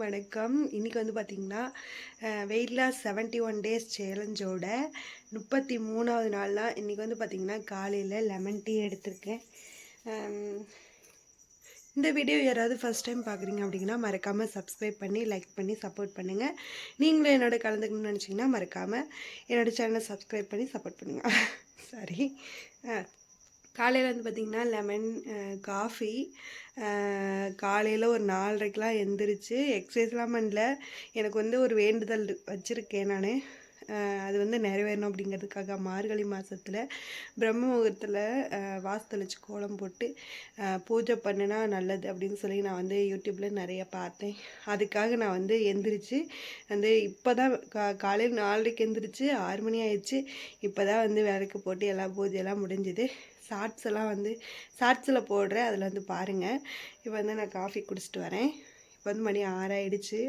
வணக்கம். இன்றைக்கி வந்து பார்த்திங்கன்னா வெயிட் லாஸ் 71 டேஸ் சேலஞ்சோட 33வது நாள் தான். இன்றைக்கி வந்து பார்த்திங்கன்னா காலையில் லெமன் டீ எடுத்திருக்கேன். இந்த வீடியோ யாராவது ஃபஸ்ட் டைம் பார்க்குறீங்க அப்படின்னா மறக்காமல் சப்ஸ்கிரைப் பண்ணி லைக் பண்ணி சப்போர்ட் பண்ணுங்கள். நீங்களும் என்னோட கலந்துக்கணும்னு நினச்சிங்கன்னா மறக்காமல் என்னோடய சேனலை சப்ஸ்கிரைப் பண்ணி சப்போர்ட் பண்ணுங்கள். சாரி. காலையில் வந்து பார்த்திங்கன்னா லெமன் காஃபி. காலையில் ஒரு 4:30க்கெலாம் எந்திரிச்சு எக்ஸசைஸ்லாம் பண்ணல. எனக்கு வந்து ஒரு வேண்டுதல் வச்சுருக்கேன் நான். அது வந்து நிறைவேறணும் அப்படிங்கிறதுக்காக மார்கழி மாதத்தில் பிரம்ம முகூர்த்தத்தில் வாசு தெளிச்சு கோலம் போட்டு பூஜை பண்ணினா நல்லது அப்படின்னு சொல்லி நான் வந்து யூடியூப்பில் நிறைய பார்த்தேன். அதுக்காக நான் வந்து எந்திரிச்சு வந்து இப்போ தான் காலையில் 4:30க்கு எந்திரிச்சு 6 மணி ஆயிடுச்சு. இப்போ தான் வந்து விளக்கு போட்டு எல்லாம் பூஜையெல்லாம் முடிஞ்சுது. ஷார்ட்ஸ் எல்லாம் வந்து ஷார்ட்ஸில் போடுறேன், அதில் வந்து பாருங்கள். இப்போ வந்து நான் காஃபி குடிச்சிட்டு வரேன். இப்போ வந்து மணி 6 ஆயிடுச்சு.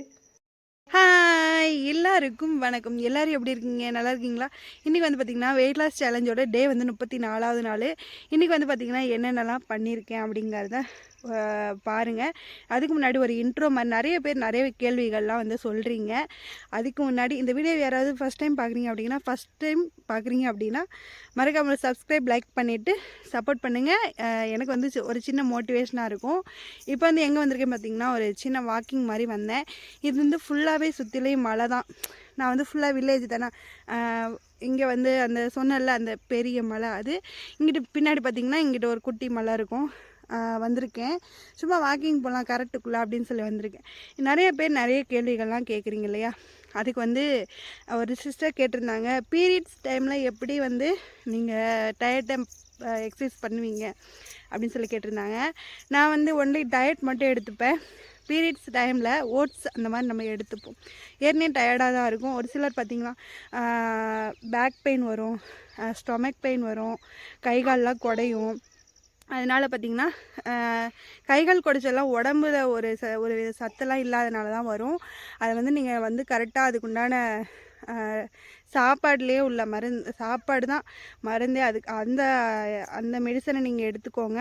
ஹாய், எல்லாருக்கும் வணக்கம். எல்லோரும் எப்படி இருக்கீங்க? நல்லா இருக்கீங்களா? இன்றைக்கி வந்து பார்த்திங்கன்னா வெயிட் லாஸ் சேலஞ்சோட டே வந்து 34வது நாள். இன்றைக்கி வந்து பார்த்திங்கன்னா என்னென்னலாம் பண்ணியிருக்கேன் அப்படிங்கிறத பாருங்கள். அதுக்கு முன்னாடி ஒரு இன்ட்ரோ மாதிரி நிறைய பேர் நிறைய கேள்விகள்லாம் வந்து சொல்கிறீங்க. அதுக்கு முன்னாடி இந்த வீடியோ யாராவது ஃபஸ்ட் டைம் பார்க்குறீங்க அப்படின்னா மறக்காமல் சப்ஸ்கிரைப் லைக் பண்ணிவிட்டு சப்போர்ட் பண்ணுங்கள். எனக்கு வந்து ஒரு சின்ன மோட்டிவேஷனாக இருக்கும். இப்போ வந்து எங்கே வந்திருக்கேன் பார்த்திங்கன்னா ஒரு சின்ன வாக்கிங் மாதிரி வந்தேன். இது வந்து ஃபுல்லாகவே சுற்றிலையும் மலை தான். நான் வந்து ஃபுல்லாக வில்லேஜ் தானே. இங்கே வந்து அந்த சொன்னல அந்த பெரிய மலை, அது இங்கிட்டு பின்னாடி பார்த்திங்கன்னா இங்கிட்ட ஒரு குட்டி மலை இருக்கும். வந்திருக்கேன். சும்மா வாக்கிங் போகலாம் கரெக்டுக்குள்ளே அப்படின்னு சொல்லி வந்திருக்கேன். நிறைய பேர் நிறைய கேள்விகள்லாம் கேட்குறீங்க இல்லையா? அதுக்கு வந்து ஒரு சிஸ்டர் கேட்டிருந்தாங்க, பீரியட்ஸ் டைமில் எப்படி வந்து நீங்கள் டயட்டை எக்ஸசைஸ் பண்ணுவீங்க அப்படின்னு சொல்லி கேட்டிருந்தாங்க. நான் வந்து ஒன்லி டயட் மட்டும் எடுத்துப்பேன். பீரியட்ஸ் டைமில் ஓட்ஸ் அந்த மாதிரி நம்ம எடுத்துப்போம். ஏற்கனவே டயர்டாக தான் இருக்கும். ஒரு சிலர் பார்த்திங்கன்னா பேக் பெயின் வரும், ஸ்டொமக் பெயின் வரும், கை கால்லாம் குடையும். அதனால் பார்த்திங்கன்னா கைகால் குடைச்செல்லாம் உடம்புல ஒரு சத்தெல்லாம் இல்லாதனால தான் வரும். அதை வந்து நீங்கள் வந்து கரெக்டாக அதுக்குண்டான சாப்பாடுலேயே உள்ள சாப்பாடு தான் மருந்தே. அதுக்கு அந்த மெடிசனை நீங்கள் எடுத்துக்கோங்க.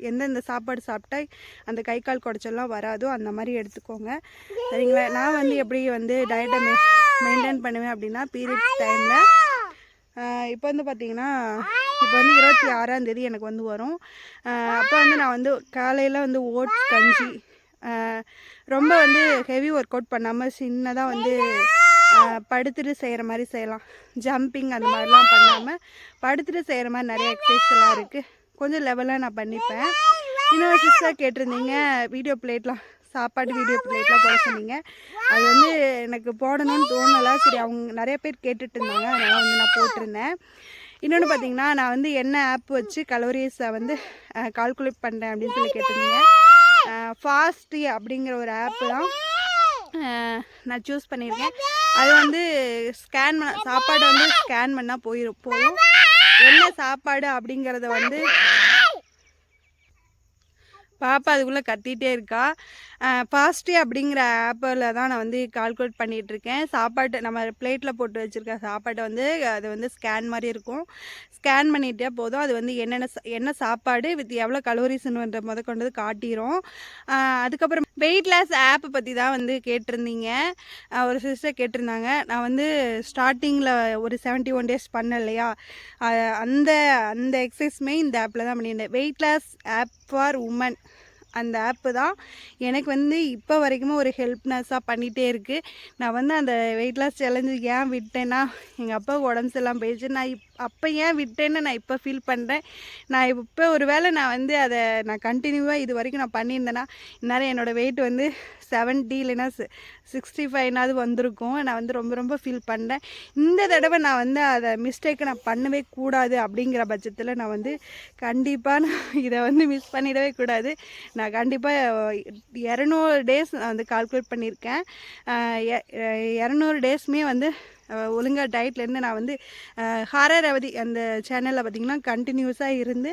எந்தெந்த சாப்பாடு சாப்பிட்டா அந்த கை கால் குடைச்செல்லாம் வராதோ அந்த மாதிரி எடுத்துக்கோங்க, சரிங்களா? நான் வந்து எப்படி வந்து டயட்டை மெயின்டைன் பண்ணுவேன் அப்படின்னா பீரியட்ஸ் டைமில் இப்போ வந்து பார்த்திங்கன்னா இப்போ வந்து 26ஆம் தேதி எனக்கு வந்து வரும். அப்போ வந்து நான் வந்து காலையில் வந்து ஓட்ஸ் கஞ்சி, ரொம்ப வந்து ஹெவி ஒர்க் அவுட் பண்ணாமல் சின்னதாக வந்து படுத்துட்டு செய்கிற மாதிரி செய்யலாம். ஜம்பிங் அந்த மாதிரிலாம் பண்ணாமல் படுத்துட்டு செய்கிற மாதிரி நிறைய எக்ஸசைஸ்லாம் இருக்குது. கொஞ்சம் லெவலாக நான் பண்ணிப்பேன். இன்னொரு சிஸ்டர் கேட்டிருந்தீங்க சாப்பாடு வீடியோ பிளேட்லாம் போட சொன்னீங்க. அது வந்து எனக்கு போடணும்னு தோணலை. சரி, அவங்க நிறைய பேர் கேட்டுட்டு இருந்தாங்க, அதனால் வந்து நான் போட்டிருந்தேன். இன்னொன்று பார்த்திங்கன்னா நான் வந்து என்ன ஆப் வச்சு கலோரிஸை வந்து கால்குலேட் பண்ணுறேன் அப்படின்னு சொல்லி கேட்டிருந்தீங்க. ஃபாஸ்டி அப்படிங்கிற ஒரு ஆப்பு தான் நான் சூஸ் பண்ணியிருக்கேன். அது வந்து சாப்பாடை வந்து ஸ்கேன் பண்ணால் போதும். என்ன சாப்பாடு அப்படிங்கிறத வந்து பாப்பா அதுக்குள்ளே கத்திகிட்டே இருக்கா. ஃபாஸ்டி அப்படிங்கிற ஆப்பில் தான் நான் வந்து கால்குலேட் பண்ணிகிட்ருக்கேன். சாப்பாட்டை நம்ம பிளேட்டில் போட்டு வச்சுருக்க சாப்பாட்டை வந்து அது வந்து ஸ்கேன் மாதிரி இருக்கும். ஸ்கேன் பண்ணிகிட்டே போதும். அது வந்து என்ன சாப்பாடு வித் எவ்வளோ கலோரிஸ்ன்ற கொண்டது காட்டிடும். அதுக்கப்புறம் வெயிட் லாஸ் ஆப்பை பற்றி தான் வந்து கேட்டிருந்தீங்க. ஒரு சிஸ்டர் கேட்டிருந்தாங்க. நான் வந்து ஸ்டார்டிங்கில் ஒரு 71 டேஸ் பண்ணேன் இல்லையா, அந்த எக்ஸசைஸுமே இந்த ஆப்பில் தான் பண்ணியிருந்தேன். Weight loss app for woman அந்த ஆப்பு தான் எனக்கு வந்து இப்போ வரைக்குமே ஒரு ஹெல்ப்னஸாக பண்ணிகிட்டே இருக்குது. நான் வந்து அந்த வெயிட் லாஸ் சேலஞ்சு ஏன் விட்டேன்னா எங்கள் அப்பாவுக்கு உடம்பு சரியில்லாமல் போயிடுச்சு. நான் அப்போ ஏன் விட்டேன்னு நான் இப்போ ஃபீல் பண்ணுறேன். நான் இப்போ ஒரு வேளை நான் வந்து அதை கண்டினியூவாக இது வரைக்கும் நான் பண்ணியிருந்தேன்னா இந்நேரம் என்னோடய வெயிட் வந்து 70 இல்லைன்னா 65 வந்திருக்கும். நான் வந்து ரொம்ப ரொம்ப ஃபீல் பண்ணுறேன். இந்த தடவை நான் வந்து அதை மிஸ்டேக்கை நான் பண்ணவே கூடாது. அப்படிங்கிற பட்சத்தில் நான் வந்து கண்டிப்பாக இதை வந்து மிஸ் பண்ணிடவே கூடாது. நான் கண்டிப்பாக 200 டேஸ் நான் வந்து கால்குலேட் பண்ணியிருக்கேன். 200 டேஸுமே வந்து ஒழுங்காக டயட்லேருந்து நான் வந்து ஹாரரவதி அந்த சேனலில் பார்த்திங்கன்னா கண்டினியூஸாக இருந்து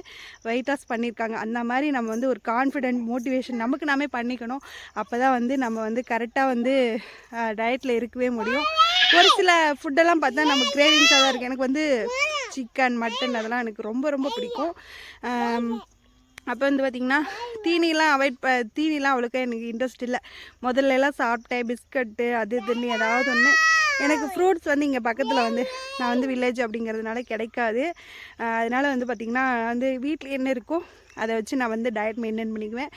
வெயிட் லாஸ் பண்ணியிருக்காங்க. அந்த மாதிரி நம்ம வந்து ஒரு கான்ஃபிடென்ட் மோட்டிவேஷன் நமக்கு நாமே பண்ணிக்கணும். அப்போ தான் வந்து நம்ம வந்து கரெக்டாக வந்து டயட்டில் இருக்கவே முடியும். ஒரு சில ஃபுட்டெல்லாம் பார்த்தா நம்ம கிரேவிங்ஸாக தான் இருக்குது. எனக்கு வந்து சிக்கன் மட்டன் அதெல்லாம் எனக்கு ரொம்ப ரொம்ப பிடிக்கும். அப்போ வந்து பார்த்திங்கன்னா தீனிலாம் அவ்வளோக்கா எனக்கு இன்ட்ரெஸ்ட் இல்லை. முதல்லலாம் சாப்பிட்டேன் பிஸ்கட்டு அது இதுன்னு ஏதாவது ஒன்று. எனக்கு ஃப்ரூட்ஸ் வந்து இங்கே பக்கத்தில் வந்து நான் வந்து வில்லேஜ் அப்படிங்கிறதுனால கிடைக்காது. அதனால் வந்து பார்த்திங்கன்னா வந்து வீட்டில் என்ன இருக்கோ அதை வச்சு நான் வந்து டயட் மெயின்டைன் பண்ணிக்குவேன்.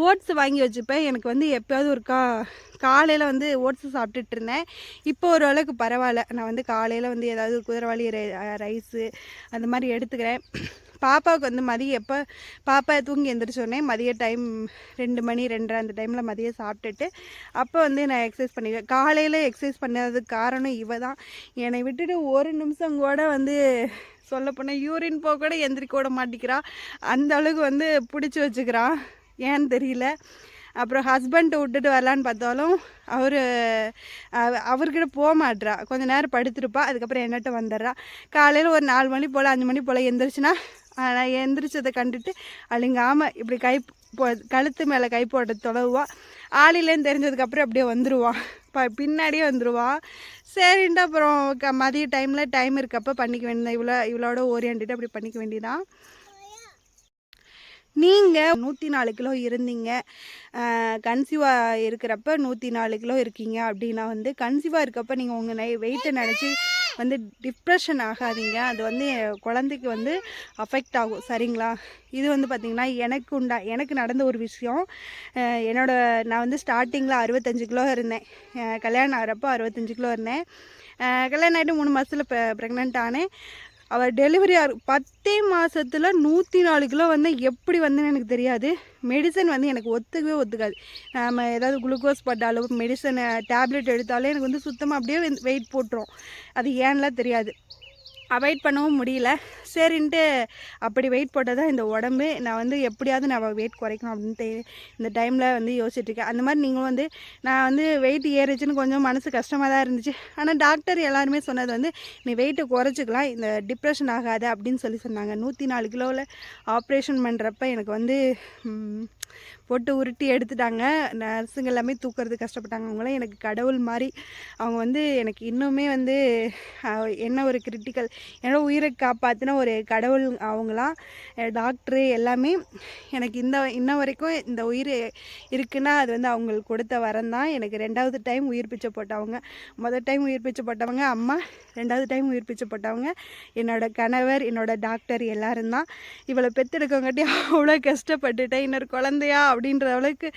ஓட்ஸ் வாங்கி வச்சுப்பேன். எனக்கு வந்து எப்போயாவது ஒரு காலையில் வந்து ஓட்ஸு சாப்பிட்டுட்டு இருந்தேன். இப்போ ஓரளவுக்கு பரவாயில்ல. நான் வந்து காலையில் வந்து ஏதாவது குதிரைவாளி ரைஸு அந்த மாதிரி எடுத்துக்கிறேன். பாப்பாவுக்கு வந்து மதியம் பாப்பா தூங்கி எழுந்திரிச்சோடனே மதிய டைம் 2 மணி 2:30 அந்த டைமில் மதியம் சாப்பிட்டுட்டு அப்போ வந்து நான் எக்ஸசைஸ் பண்ணிக்குவேன். காலையில் எக்ஸசைஸ் பண்ணதுக்கு காரணம் இவ தான். என்னை விட்டுட்டு ஒரு நிமிஷம் கூட வந்து சொல்லப்போனால் யூரின் போக கூட எந்திரிக்க கூட மாட்டேங்கிறா. அந்த அளவுக்கு வந்து பிடிச்சி வச்சுக்கிறான். ஏன்னு தெரியல. அப்புறம் ஹஸ்பண்ட்டை விட்டுட்டு வரலான்னு பார்த்தாலும் அவர்கிட்ட போக மாட்றா. கொஞ்சம் நேரம் படுத்துருப்பா. அதுக்கப்புறம் என்னட்ட வந்துடுறா. காலையில் ஒரு 4 மணி போல் 5 மணி போல் எந்திரிச்சுன்னா நான் எந்திரிச்சதை கண்டுட்டு அழுங்காமல் இப்படி கழுத்து மேலே கை போட்டு தொலைவா. ஆளிலேன்னு தெரிஞ்சதுக்கப்புறம் அப்படியே வந்துடுவான். பின்னாடியே வந்துடுவான். சரின்ட்டு அப்புறம் மதிய டைமில் டைம் இருக்கப்போ பண்ணிக்க வேண்டியதான். இவ்வளோட ஓரியாண்டிட்டு அப்படி பண்ணிக்க வேண்டியதான். நீங்கள் 104 கிலோ இருந்தீங்க, கன்சீவாக இருக்கிறப்ப 104 கிலோ இருக்கீங்க அப்படின்னா வந்து கன்சீவாக இருக்கப்போ நீங்கள் உங்கள் வெயிட்டை நினச்சி வந்து டிப்ரெஷன் ஆகாதீங்க. அது வந்து குழந்தைக்கு வந்து அஃபெக்ட் ஆகும். சரிங்களா? இது வந்து பார்த்திங்கன்னா எனக்கு நடந்த ஒரு விஷயம். நான் வந்து ஸ்டார்டிங்கில் 65 கிலோ இருந்தேன். கல்யாணம் ஆகிறப்போ 65 கிலோ இருந்தேன். கல்யாணம் ஆகிட்டு 3 மாதத்தில் ப்ரெக்னென்ட் ஆனேன். அவள் டெலிவரி 10 மாதத்தில் 104 கிலோ வந்து எப்படி வந்தேன்னு எனக்கு தெரியாது. மெடிசன் வந்து எனக்கு ஒத்துக்காது. நம்ம ஏதாவது குளுக்கோஸ் போட்டாலும் மெடிசன் டேப்லெட் எடுத்தாலும் எனக்கு வந்து சுத்தமாக அப்படியே வெயிட் போட்டுரும். அது ஏன்லாம் தெரியாது. அவாய்ட் பண்ணவும் முடியல. சரின்ட்டு அப்படி வெயிட் போட்டால் தான் இந்த உடம்பு. நான் வந்து எப்படியாவது நான் வெயிட் குறைக்கணும் அப்படின்ட்டு இந்த டைமில் வந்து யோசிச்சுட்ருக்கேன். அந்த மாதிரி நீங்களும் வந்து நான் வந்து வெயிட் ஏறிச்சுன்னு கொஞ்சம் மனசு கஷ்டமாக தான் இருந்துச்சு. ஆனால் டாக்டர் எல்லாருமே சொன்னது வந்து நீ வெயிட்டை குறைச்சிக்கலாம், இந்த டிப்ரெஷன் ஆகாது அப்படின்னு சொன்னாங்க. 104 கிலோவில் ஆப்ரேஷன் பண்ணுறப்ப எனக்கு வந்து போட்டு உருட்டி எடுத்துட்டாங்க. நர்ஸுங்க எல்லாமே தூக்கிறது கஷ்டப்பட்டாங்க. அவங்களாம் எனக்கு கடவுள் மாதிரி. அவங்க வந்து எனக்கு இன்னுமே வந்து என்ன ஒரு கிரிட்டிக்கல் என்னோட உயிரை காப்பாற்றின ஒரு கடவுள் அவங்களாம். டாக்டரு எல்லாமே எனக்கு இன்ன வரைக்கும் இந்த உயிர் இருக்குன்னா அது வந்து அவங்களுக்கு கொடுத்த வரம் தான். எனக்கு 2வது டைம் உயிர் பிச்சை போட்டவங்க. முதல் டைம் உயிர் பிச்சை போட்டவங்க அம்மா, 2வது டைம் உயிர் பிச்சை போட்டவங்க என்னோடய கணவர், என்னோடய டாக்டர் எல்லாரும் தான். இவளை பெற்றெடுக்கங்காட்டி அவ்வளோ கஷ்டப்பட்டுட்டேன். இன்னொரு குழந்தையா அப்படின்ற அளவுக்கு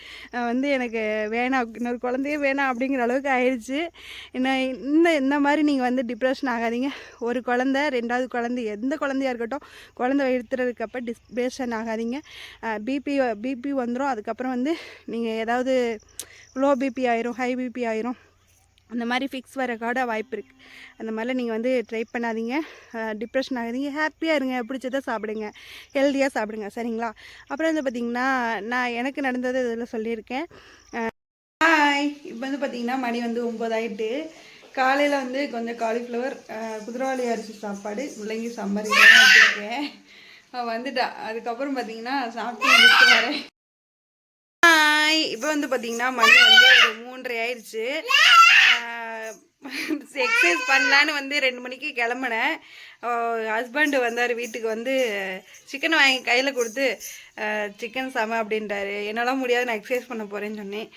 வந்து எனக்கு வேணாம், இன்னொரு குழந்தையே வேணாம் அப்படிங்கிற அளவுக்கு ஆயிடுச்சு. இந்த மாதிரி நீங்கள் வந்து டிப்ரெஷன் ஆகாதீங்க. ஒரு குழந்தை, 2வது குழந்தை, எந்த குழந்தையாக இருக்கட்டும், குழந்தை வயிற்றுறதுக்கப்போ டிப்ரெஷன் ஆகாதீங்க. பிபி வந்துடும். அதுக்கப்புறம் வந்து நீங்கள் ஏதாவது லோ பிபி ஆயிரும், ஹை பிபி ஆயிரும். அந்த மாதிரி ஃபிக்ஸ் வர கூட வாய்ப்பு இருக்குது. அந்த மாதிரிலாம் நீங்கள் வந்து ட்ரை பண்ணாதீங்க. டிப்ரெஷன் ஆகாதீங்க. ஹாப்பியாக இருங்க. பிடிச்சதை சாப்பிடுங்க, ஹெல்த்தியாக சாப்பிடுங்க. சரிங்களா? அப்புறம் வந்து பார்த்திங்கன்னா நான் எனக்கு நடந்தது இதில் சொல்லியிருக்கேன். இப்போ வந்து பார்த்திங்கன்னா மணி வந்து 9 ஆகிட்டு. காலையில் வந்து கொஞ்சம் காலிஃப்ளவர், குதிரைவாளி அரிசி சாப்பாடு, முள்ளங்கி சாம்பார் இதெல்லாம் வச்சுருக்கேன். வந்துட்டா. அதுக்கப்புறம் பார்த்திங்கன்னா சாப்பிட்டு முடிச்சுட்டு வரேன். இப்போ வந்து பார்த்திங்கன்னா மணி வந்து ஒரு 3:30 ஆயிடுச்சு. எக்ஸசைஸ் பண்ணலான்னு வந்து 2 மணிக்கு கிளம்புனேன். ஹஸ்பண்டு வந்தார் வீட்டுக்கு. வந்து சிக்கன் வாங்கி கையில் கொடுத்து சிக்கன் சம அப்படின்றாரு. என்னால் முடியாது, நான் எக்ஸசைஸ் பண்ண போகிறேன்னு சொன்னேன்.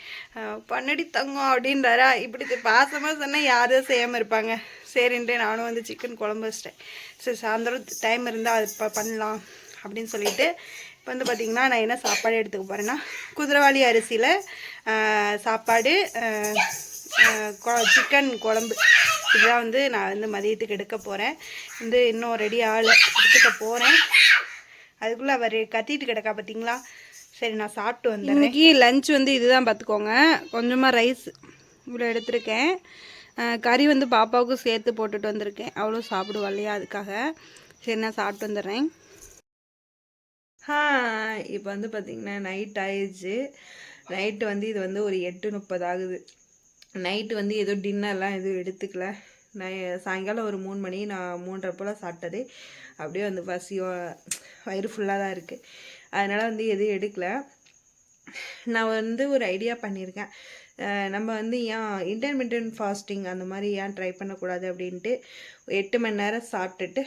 பண்ணடி தங்கம் அப்படின்றாரா. இப்படி பாசமாக சொன்னால் யாரும் செய்யாமல் இருப்பாங்க. சரின்ட்டு நானும் வந்து சிக்கன் குழம்பு வச்சிட்டேன். சரி சாயந்தரம் டைம் இருந்தால் அது பண்ணலாம் அப்படின்னு சொல்லிட்டு இப்போ வந்து பார்த்திங்கன்னா நான் என்ன சாப்பாடு எடுத்துக்க போகிறேன்னா குதிரைவாளி அரிசியில் சாப்பாடு, சிக்கன் குழம்பு, இதுதான் வந்து நான் வந்து மதியத்துக்கு எடுக்க போகிறேன். வந்து இன்னும் ரெடி ஆகலை, எடுத்துக்க போகிறேன். அதுக்குள்ளே அவர் கத்திட்டு கிடக்கா பார்த்தீங்களா. சரி நான் சாப்பிட்டு வந்துடுறேன். இன்றைக்கி லஞ்ச் வந்து இதுதான் பார்த்துக்கோங்க. கொஞ்சமாக ரைஸ் இவ்வளோ எடுத்திருக்கேன். கறி வந்து பாப்பாவுக்கும் சேர்த்து போட்டுட்டு வந்திருக்கேன். அவ்வளோ சாப்பிடுவா இல்லையா, அதுக்காக. சரி நான் சாப்பிட்டு வந்துடுறேன். இப்போ வந்து பார்த்திங்கன்னா நைட் ஆயிடுச்சு. நைட்டு வந்து இது வந்து ஒரு 8:30 ஆகுது. நைட்டு வந்து ஏதோ டின்னர்லாம் எதுவும் எடுத்துக்கல. சாயங்காலம் ஒரு 3 மணி, நான் 3:30 போல் சாப்பிட்டதே அப்படியே வந்து பசியோ வயிறு ஃபுல்லாக தான் இருக்குது. அதனால் வந்து எதுவும் எடுக்கலை. நான் வந்து ஒரு ஐடியா பண்ணியிருக்கேன். நம்ம வந்து ஏன் இன்டர்மீடியன்ட் ஃபாஸ்டிங் அந்த மாதிரி ஏன் ட்ரை பண்ணக்கூடாது அப்படின்ட்டு 8 மணி நேரம் சாப்பிட்டுட்டு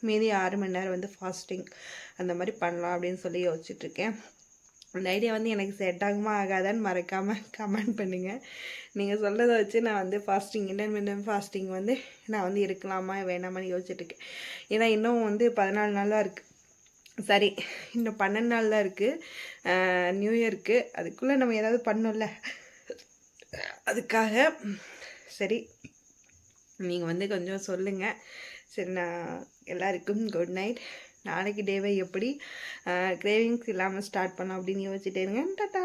மீதி 6 மணி நேரம் வந்து ஃபாஸ்டிங் அந்த மாதிரி பண்ணலாம் அப்படின்னு சொல்லி யோசிச்சுட்ருக்கேன். அந்த ஐடியா வந்து எனக்கு செட் ஆகுமா ஆகாதான்னு மறக்காமல் கமெண்ட் பண்ணுங்கள். நீங்கள் சொல்கிறத வச்சு நான் வந்து இன்டர்மீடியன்ட் ஃபாஸ்டிங் வந்து நான் வந்து இருக்கலாமா வேணாமான்னு யோசிச்சுட்ருக்கேன். ஏன்னா இன்னும் வந்து 14 நாள் தான் இருக்குது, சரி இன்னும் 12 நாள் தான் இருக்குது நியூ இயருக்கு. அதுக்குள்ளே நம்ம ஏதாவது பண்ணோம்ல, அதுக்காக சரி நீங்கள் வந்து கொஞ்சம் சொல்லுங்கள். சரி, நான் எல்லாருக்கும் குட் நைட். நாளைக்கு டேவை எப்படி கிரேவிங்ஸ் இல்லாமல் ஸ்டார்ட் பண்ணோம் அப்படின்னு யோசிச்சுட்டே இருங்க. டாட்டா.